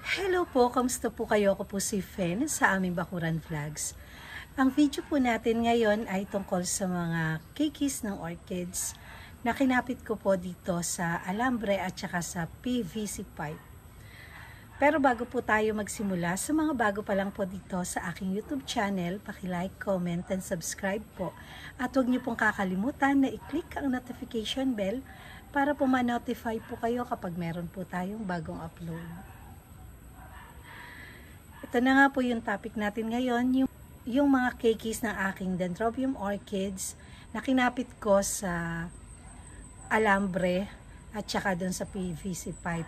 Hello po, kamusta po kayo? Ako po si Fen sa aming Bakuran Vlogs. Ang video po natin ngayon ay tungkol sa mga kikis ng orchids na kinapit ko po dito sa alambre at saka sa PVC pipe. Pero bago po tayo magsimula, sa mga bago pa lang po dito sa aking YouTube channel, paki-like, comment, and subscribe po. At huwag niyo pong kakalimutan na i-click ang notification bell para po ma-notify po kayo kapag meron po tayong bagong upload. Ito na nga po yung topic natin ngayon, yung mga kikis ng aking Dendrobium orchids na kinapit ko sa alambre at saka dun sa PVC pipe.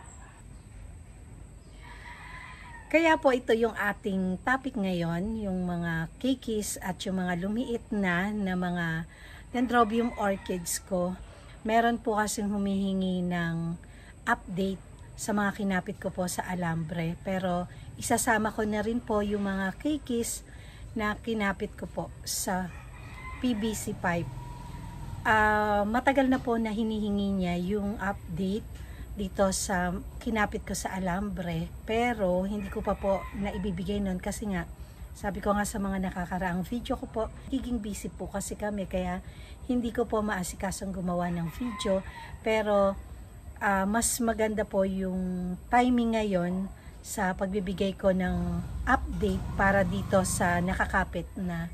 Kaya po ito yung ating topic ngayon, yung mga kikis at yung mga lumiit na mga Dendrobium orchids ko. Meron po kasing humihingi ng update sa mga kinapit ko po sa alambre. Pero isasama ko na rin po yung mga kikis na kinapit ko po sa PVC pipe. Matagal na po na hinihingi niya yung update dito sa kinapit ko sa alambre, pero hindi ko pa po naibibigay nun kasi nga sabi ko nga sa mga nakakaraang video ko po, giging busy po kasi kami kaya hindi ko po maasikasong gumawa ng video, pero mas maganda po yung timing ngayon sa pagbibigay ko ng update para dito sa nakakapit na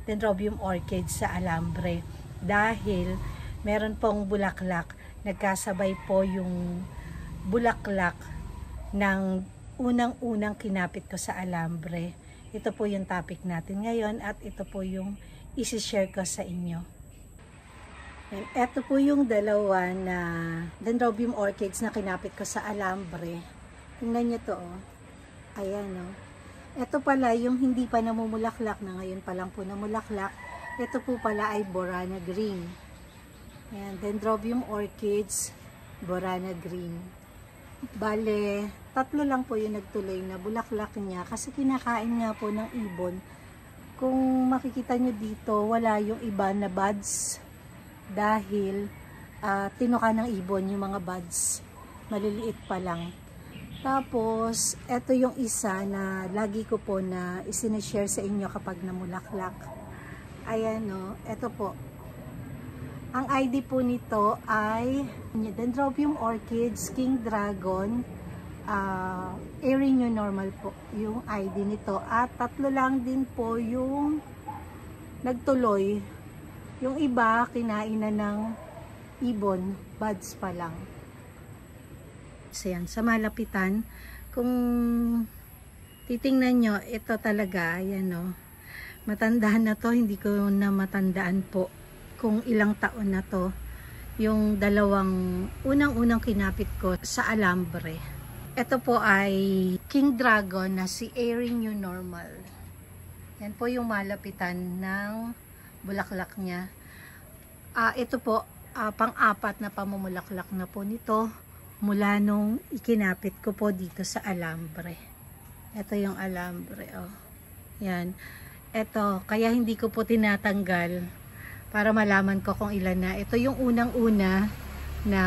Dendrobium orchids sa alambre, dahil meron pong bulaklak, nagkasabay po yung bulaklak ng unang-unang kinapit ko sa alambre. Ito po yung topic natin ngayon at ito po yung isi-share ko sa inyo. Ito po yung dalawa na Dendrobium orchids na kinapit ko sa alambre. Tingnan nyo to, oh. Ayan, oh. Ito pala yung hindi pa namumulaklak na ngayon pa lang po namulaklak. Ito po pala ay Borana Green. Ayan, Dendrobium orchids, Borana Green. Bale, 3 lang po yung nagtuloy na bulaklak niya kasi kinakain nga po ng ibon. Kung makikita nyo dito, wala yung iba na buds dahil tinuka ng ibon yung mga buds. Maliliit pa lang. Tapos, ito yung isa na lagi ko po na isinishare sa inyo kapag namulaklak. Ayan, no, ito po. Ang ID po nito ay Dendrobium orchids, King Dragon, Airy New Normal po yung ID nito. At 3 lang din po yung nagtuloy. Yung iba, kinain na ng ibon, buds pa lang. So yan, sa malapitan, kung titingnan nyo, ito talaga, ayan o, matandaan na to, hindi ko na matandaan po kung ilang taon na to, yung dalawang unang-unang kinapit ko sa alambre. Ito po ay King Dragon na si Airy New Normal. Yan po yung malapitan ng bulaklak niya. Ito po, pang-apat na pamumulaklak na po nito mula nung ikinapit ko po dito sa alambre. Ito yung alambre, oh. Yan. Ito, kaya hindi ko po tinatanggal para malaman ko kung ilan na. Ito yung unang-una na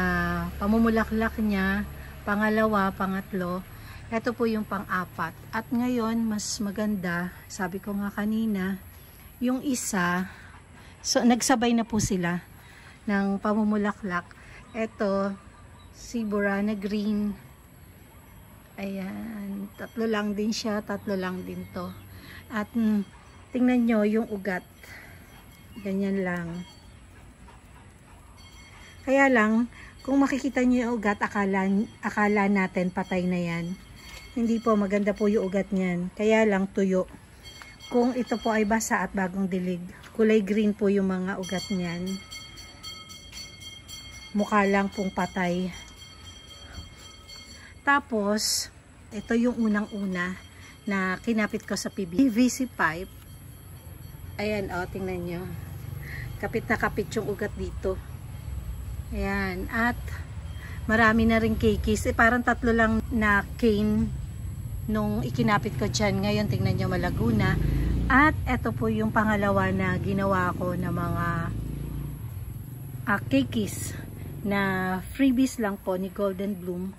pamumulaklak niya, pangalawa, pangatlo. Ito po yung pang-apat. At ngayon, mas maganda, sabi ko nga kanina, yung isa, so nagsabay na po sila ng pamumulaklak. Ito, si Borana Green. Ayan, 3 lang din siya, 3 lang din to. At tingnan nyo yung ugat. Ganyan lang. Kaya lang, kung makikita nyo yung ugat, akala natin patay na yan. Hindi po, maganda po yung ugat niyan. Kaya lang tuyo. Kung ito po ay basa at bagong dilig, kulay green po yung mga ugat niyan. Mukha lang pong patay. Tapos, ito yung unang-una na kinapit ko sa PVC pipe. Ayan, o, tingnan nyo. Kapit na kapit yung ugat dito. Ayan, at marami na rin kikis. Parang 3 lang na cane nung ikinapit ko dyan. Ngayon, tingnan nyo, malago na. At ito po yung pangalawa na ginawa ko na mga kikis na freebies lang po ni Golden Bloom.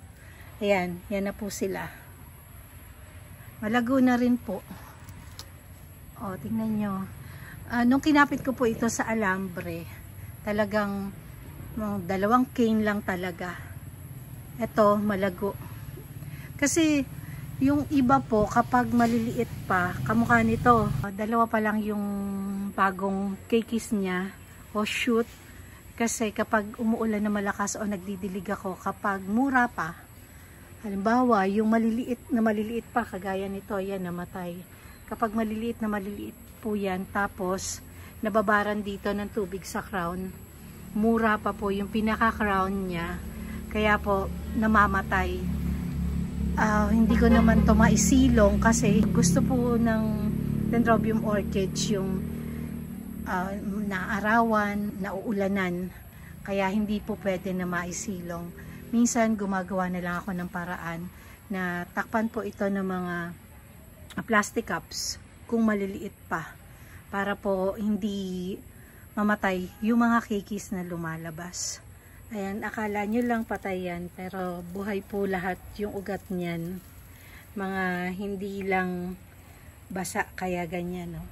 Ayan, yan na po sila. Malago na rin po. O, tingnan nyo. Nung kinapit ko po ito sa alambre, talagang dalawang cane lang talaga. Ito, malago. Kasi, yung iba po, kapag maliliit pa, kamukha nito, dalawa pa lang yung bagong keikis niya, o shoot. Kasi kapag umuulan na malakas o nagdidilig ako, kapag mura pa, halimbawa, yung maliliit pa, kagaya nito, yan, namatay. Kapag maliliit po yan, tapos, nababaran dito ng tubig sa crown, mura pa po yung pinaka-crown niya, kaya po, namamatay. Hindi ko naman to maisilong kasi gusto po ng Dendrobium orchids yung naarawan, nauulanan, kaya hindi po pwede na maisilong. Minsan gumagawa na lang ako ng paraan na takpan po ito ng mga plastic cups kung maliliit pa para po hindi mamatay yung mga keikis na lumalabas. Ayan, akala nyo lang patay yan, pero buhay po lahat yung ugat niyan. Mga hindi lang basa, kaya ganyan, no?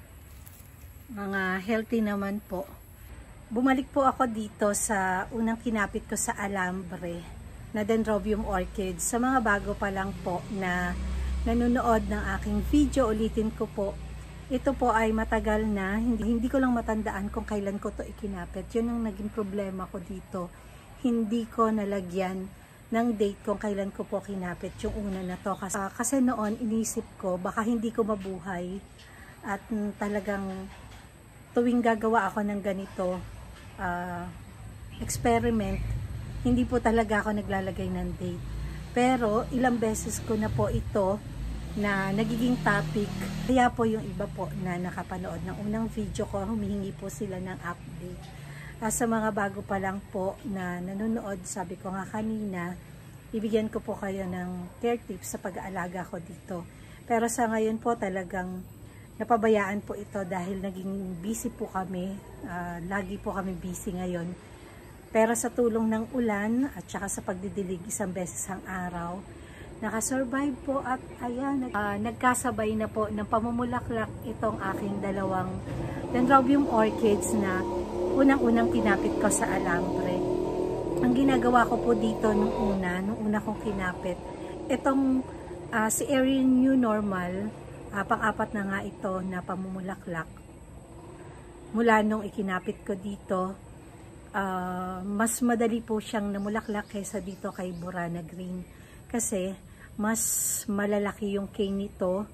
Mga healthy naman po. Bumalik po ako dito sa unang kinapit ko sa alambre na Dendrobium orchids. Sa mga bago pa lang po na nanonood ng aking video, ulitin ko po. Ito po ay matagal na, hindi ko lang matandaan kung kailan ko to ikinapit. Yun ang naging problema ko dito. Hindi ko nalagyan ng date kung kailan ko po kinapit yung una na to. Kasi noon, inisip ko, baka hindi ko mabuhay. At talagang tuwing gagawa ako ng ganito, experiment, hindi po talaga ako naglalagay ng date. Pero, ilang beses ko na po ito na nagiging topic. Kaya po yung iba po na nakapanood ng unang video ko, humihingi po sila ng update. Sa mga bago pa lang po na nanonood, sabi ko nga kanina, ibigyan ko po kayo ng care tips sa pag-aalaga ko dito. Pero sa ngayon po talagang napabayaan po ito dahil naging busy po kami. Lagi po kami busy ngayon. Pero sa tulong ng ulan at saka sa pagdidilig isang beses ang araw, nakasurvive po at ayan, nagkasabay na po ng pamumulaklak itong aking dalawang Dendrobium orchids na unang-unang kinapit ko sa alambre. Ang ginagawa ko po dito nung una kong kinapit, itong si Erin New Normal, pang-apat na nga ito na pamumulaklak. Mula nung ikinapit ko dito, mas madali po siyang namulaklak kaysa dito kay Burana Green. Kasi mas malalaki yung cane nito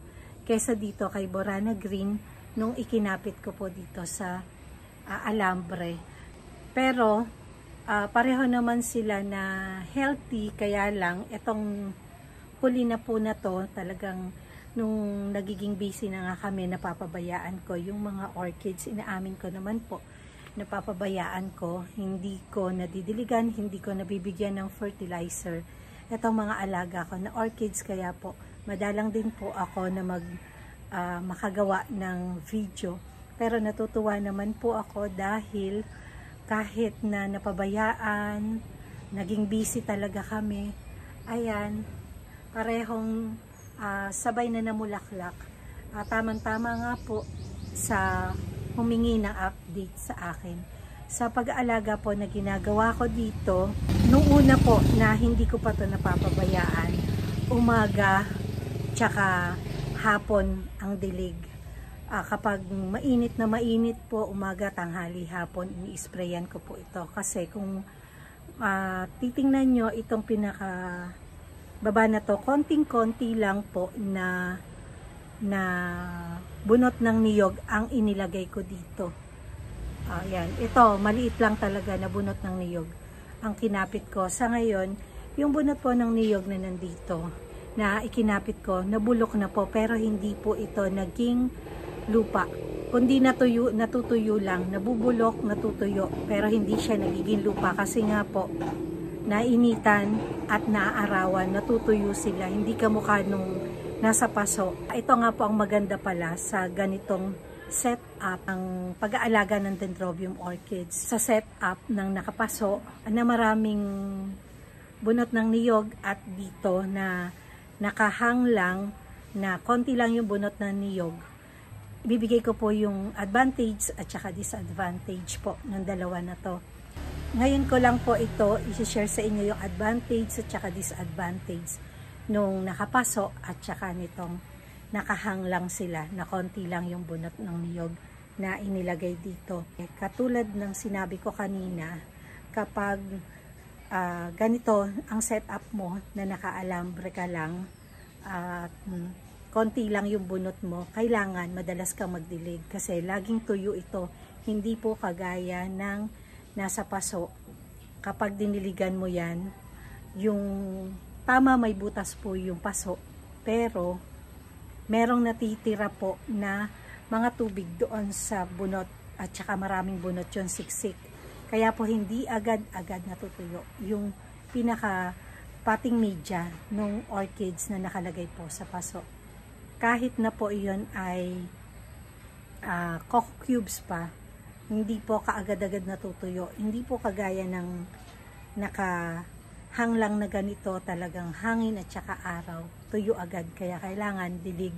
kaysa dito kay Burana Green nung ikinapit ko po dito sa alambre. Pero pareho naman sila na healthy, kaya lang itong huli na po na to, talagang nung nagiging busy na nga kami, napapabayaan ko yung mga orchids. Inaamin ko naman po, napapabayaan ko, hindi ko nadidiligan, hindi ko nabibigyan ng fertilizer itong mga alaga ko na orchids. Kaya po madalang din po ako na makagawa ng video. Pero natutuwa naman po ako dahil kahit na napabayaan, naging busy talaga kami, ayan, parehong sabay na namulaklak. Tamang-tama nga po sa humingi ng update sa akin. Sa pag-aalaga po na ginagawa ko dito, nung una po na hindi ko pa ito napapabayaan, umaga tsaka hapon ang dilig. Kapag mainit na mainit po, umaga, tanghali, hapon, ini-sprayan ko po ito. Kasi kung titingnan nyo, itong pinaka baba na to, konting-konti lang po na bunot ng niyog ang inilagay ko dito. Yan. Ito, maliit lang talaga na bunot ng niyog ang kinapit ko. Sa ngayon, yung bunot po ng niyog na nandito, na ikinapit ko, nabulok na po, pero hindi po ito naging lupa. Kundi natutuyo lang, nabubulok, natutuyo, pero hindi siya nagiging lupa kasi nga po, nainitan at naaarawan, natutuyo sila, hindi kamukha nung nasa paso. Ito nga po ang maganda pala sa ganitong setup ang pag-aalaga ng Dendrobium orchids. Sa setup ng nakapaso na maraming bunot ng niyog at dito na nakahang lang na konti lang yung bunot ng niyog, ibibigay ko po yung advantage at saka disadvantage po ng dalawa na to. Ngayon ko lang po ito i-share sa inyo yung advantage at saka disadvantage nung nakapaso at saka nitong nakahang lang sila na konti lang yung bunot ng niyog na inilagay dito. Katulad ng sinabi ko kanina, kapag ganito ang setup mo na nakaalambre ka lang at konti lang yung bunot mo, kailangan madalas kang magdilig kasi laging tuyo ito. Hindi po kagaya ng nasa paso. Kapag diniligan mo yan, yung tama may butas po yung paso, pero merong natitira po na mga tubig doon sa bunot at saka maraming bunot yung siksik. Kaya po hindi agad-agad natutuyo yung pinaka potting media ng orchids na nakalagay po sa paso. Kahit na po iyon ay coco cubes pa, hindi po kaagad-agad natutuyo. Hindi po kagaya ng nakahang lang na ganito, talagang hangin at saka araw, tuyo agad. Kaya kailangan dilig,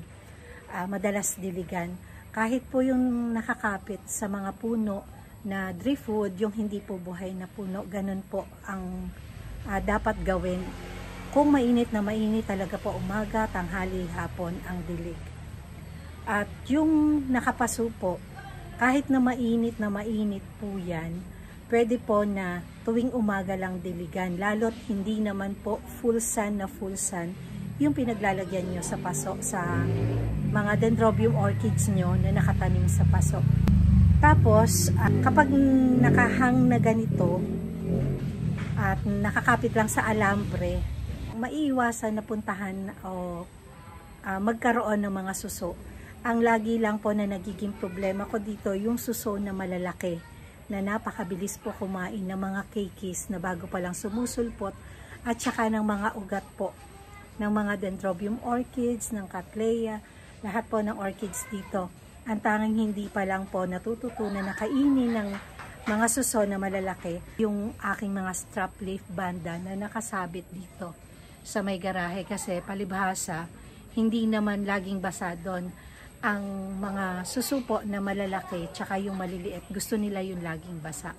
madalas diligan. Kahit po yung nakakapit sa mga puno na driftwood, yung hindi po buhay na puno, ganun po ang dapat gawin. Kung mainit na mainit talaga po umaga, tanghali, hapon ang dilig. At yung nakapaso po, kahit na mainit po yan, pwede po na tuwing umaga lang diligan, lalo't hindi naman po full sun yung pinaglalagyan nyo sa paso sa mga dendrobium orchids nyo na nakatanim sa paso. Tapos, kapag nakahang na ganito at nakakapit lang sa alambre, maiiwasan na puntahan o magkaroon ng mga suso. Ang lagi lang po na nagiging problema ko dito, yung suso na malalaki na napakabilis po kumain ng mga keikis na bago pa lang sumusulpot at saka ng mga ugat po ng mga dendrobium orchids, ng cattleya, lahat po ng orchids dito. Ang tanging hindi pa lang po natututunan na kainin ng mga suso na malalaki, yung aking mga strap leaf banda na nakasabit dito sa may garahe kasi palibhasa, hindi naman laging basa doon ang mga suso po na malalaki tsaka yung maliliit. Gusto nila yung laging basa.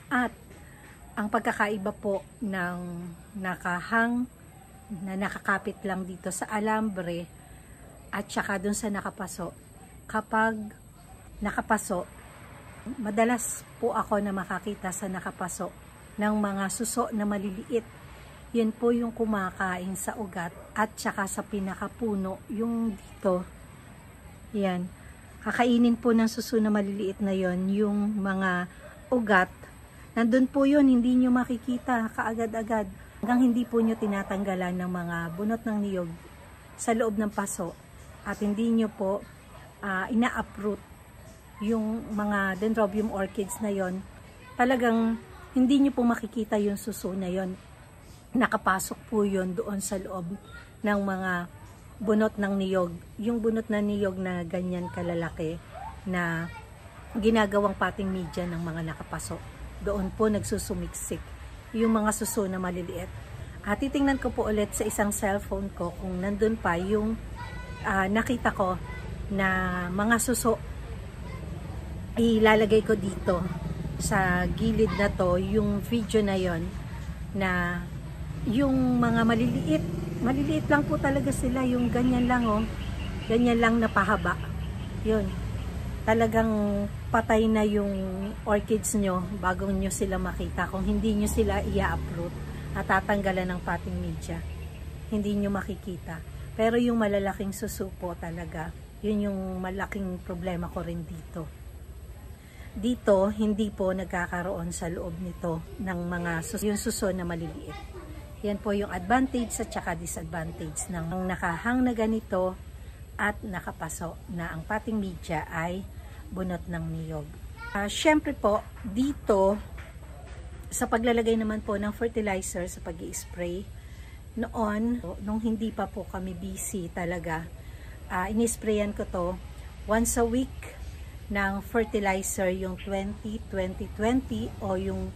At ang pagkakaiba po ng nakahang na nakakapit lang dito sa alambre at saka dun sa nakapaso, kapag nakapaso, madalas po ako na makakita sa nakapaso ng mga suso na maliliit. Yan po yung kumakain sa ugat at saka sa pinakapuno, yung dito, yan, kakainin po ng suso na maliliit na yon yung mga ugat. Nandun po yun, hindi nyo makikita kaagad-agad hanggang hindi po nyo tinatanggalan ng mga bunot ng niyog sa loob ng paso at hindi nyo po ina-uproot yung mga dendrobium orchids na yon. Talagang hindi nyo po makikita yung suso na yon. Nakapasok po yun doon sa loob ng mga bunot ng niyog. Yung bunot ng niyog na ganyan kalalaki na ginagawang potting media ng mga nakapasok. Doon po nagsusumiksik yung mga suso na maliliit. At titingnan ko po ulit sa isang cellphone ko kung nandun pa yung nakita ko na mga suso. Ilalagay ko dito sa gilid na to yung video na yon na yung mga maliliit lang po talaga sila, yung ganyan lang ganyan lang na pahaba. Yun, talagang patay na yung orchids nyo bago nyo sila makita. Kung hindi nyo sila i-uproot at tatanggalan ng potting media, hindi nyo makikita. Pero yung malalaking suso po talaga, yun yung malaking problema ko rin dito. Dito, hindi po nagkakaroon sa loob nito ng mga yung suso na maliliit. Yan po yung advantage at saka disadvantage ng nakahang na ganito at nakapaso na ang potting media ay bunot ng niyog. Syempre po, dito sa paglalagay naman po ng fertilizer sa pag-i-spray, nung hindi pa po kami busy talaga, in-sprayan ko to once a week ng fertilizer, yung 20-20-20 o yung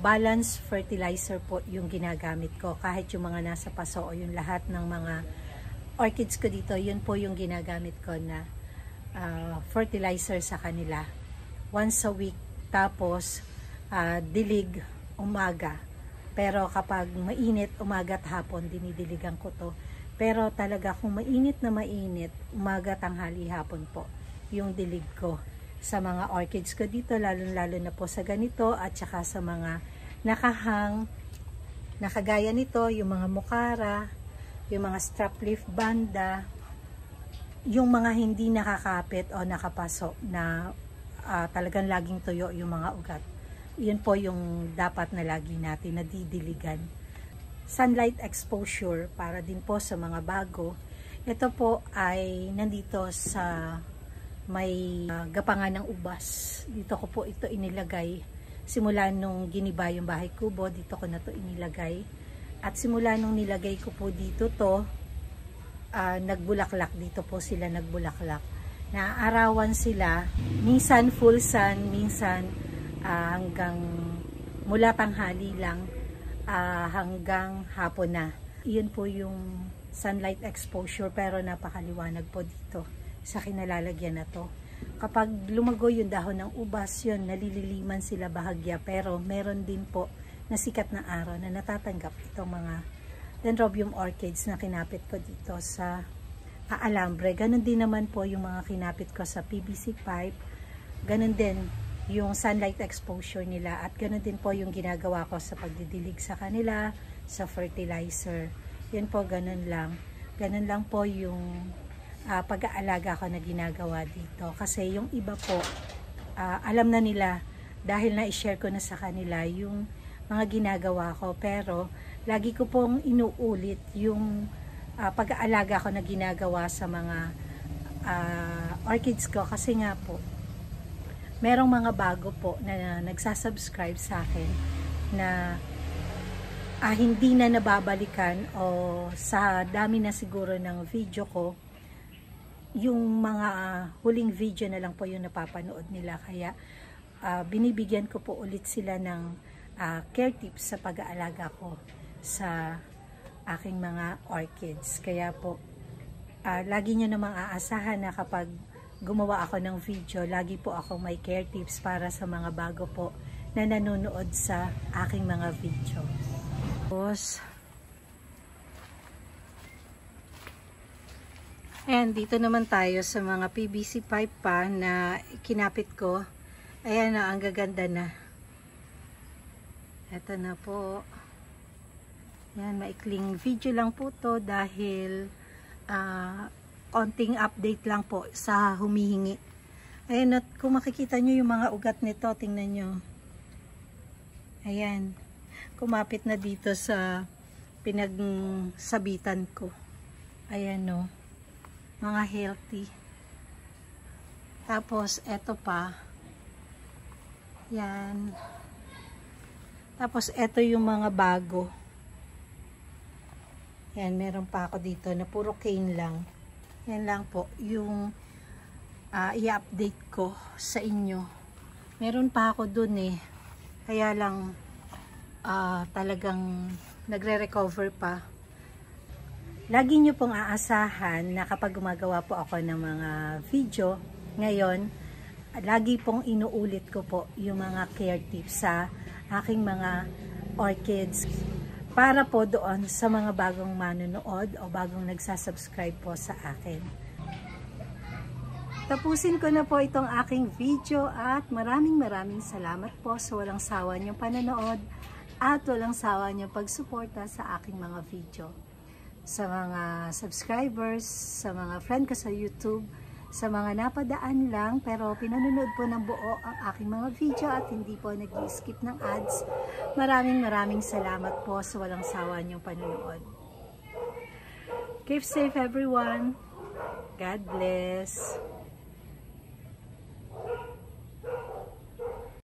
balance fertilizer po yung ginagamit ko. Kahit yung mga nasa paso o yung lahat ng mga orchids ko dito, yun po yung ginagamit ko na fertilizer sa kanila. Once a week, tapos dilig umaga. Pero kapag mainit, umaga at hapon, dinidiligan ko to. Pero talaga kung mainit na mainit, umaga, tanghali, hapon po yung dilig ko sa mga orchids ko dito, lalo na po sa ganito at saka sa mga nakahang, nakagaya nito, yung mga mukara, yung mga strap leaf banda, yung mga hindi nakakapit o nakapaso na talagang laging tuyo yung mga ugat. Yun po yung dapat na lagi natin nadidiligan. Sunlight exposure para din po sa mga bago. Ito po ay nandito sa may gapangan ng ubas. Dito ko po ito inilagay. Simula nung giniba yung bahay kubo, dito ko na to inilagay. At simula nung nilagay ko po dito to, nagbulaklak. Dito po sila nagbulaklak. Naaarawan sila. Minsan full sun, minsan hanggang mula tanghali lang hanggang hapon na. Iyon po yung sunlight exposure, pero napakaliwanag po dito sa kinalalagyan na to. Kapag lumago yung dahon ng ubas, yun, nalililiman sila bahagya, pero meron din po na sikat na araw na natatanggap itong mga Dendrobium orchids na kinapit ko dito sa alambre. Ganon din naman po yung mga kinapit ko sa PVC pipe. Ganon din yung sunlight exposure nila, at ganoon din po yung ginagawa ko sa pagdidilig sa kanila, sa fertilizer. Yun po, ganoon lang po yung pag-aalaga ko na ginagawa dito. Kasi yung iba po, alam na nila dahil na-share ko na sa kanila yung mga ginagawa ko, pero lagi ko pong inuulit yung pag-aalaga ko na ginagawa sa mga orchids ko, kasi nga po merong mga bago po na nagsasubscribe sa akin na hindi na nababalikan, o sa dami na siguro ng video ko, yung mga huling video na lang po yung napapanood nila. Kaya binibigyan ko po ulit sila ng care tips sa pag-aalaga ko sa aking mga orchids. Kaya po lagi nyo namang aasahan na kapag gumawa ako ng video, lagi po ako may care tips para sa mga bago po na nanonood sa aking mga video. Ayan, dito naman tayo sa mga PVC pipe pa na kinapit ko. Ayan na, ang gaganda na. Ito na po. Ayan, maikling video lang po to dahil konting update lang po sa humihingi. Ayan, at kung makikita nyo yung mga ugat nito, tingnan nyo. Ayan, kumapit na dito sa pinagsabitan ko. Ayan, no, mga healthy. Tapos eto pa, yan. Tapos eto yung mga bago. Yan, meron pa ako dito na puro cane lang. Yan lang po yung i-update ko sa inyo. Meron pa ako dun eh. Kaya lang talagang nagre-recover pa. Lagi nyo pong aasahan na kapag gumagawa po ako ng mga video ngayon, lagi pong inuulit ko po yung mga care tips sa aking mga orchids, para po doon sa mga bagong manonood o bagong nagsasubscribe po sa akin. Tapusin ko na po itong aking video, at maraming salamat po sa walang sawa niyong panonood at walang sawa niyong pagsuporta sa aking mga video. Sa mga subscribers, sa mga friend ko sa YouTube, sa mga napadaan lang pero pinanonood po ng buo ang aking mga video at hindi po nag-skip ng ads, maraming salamat po sa walang sawa niyong panonood. Keep safe everyone. God bless.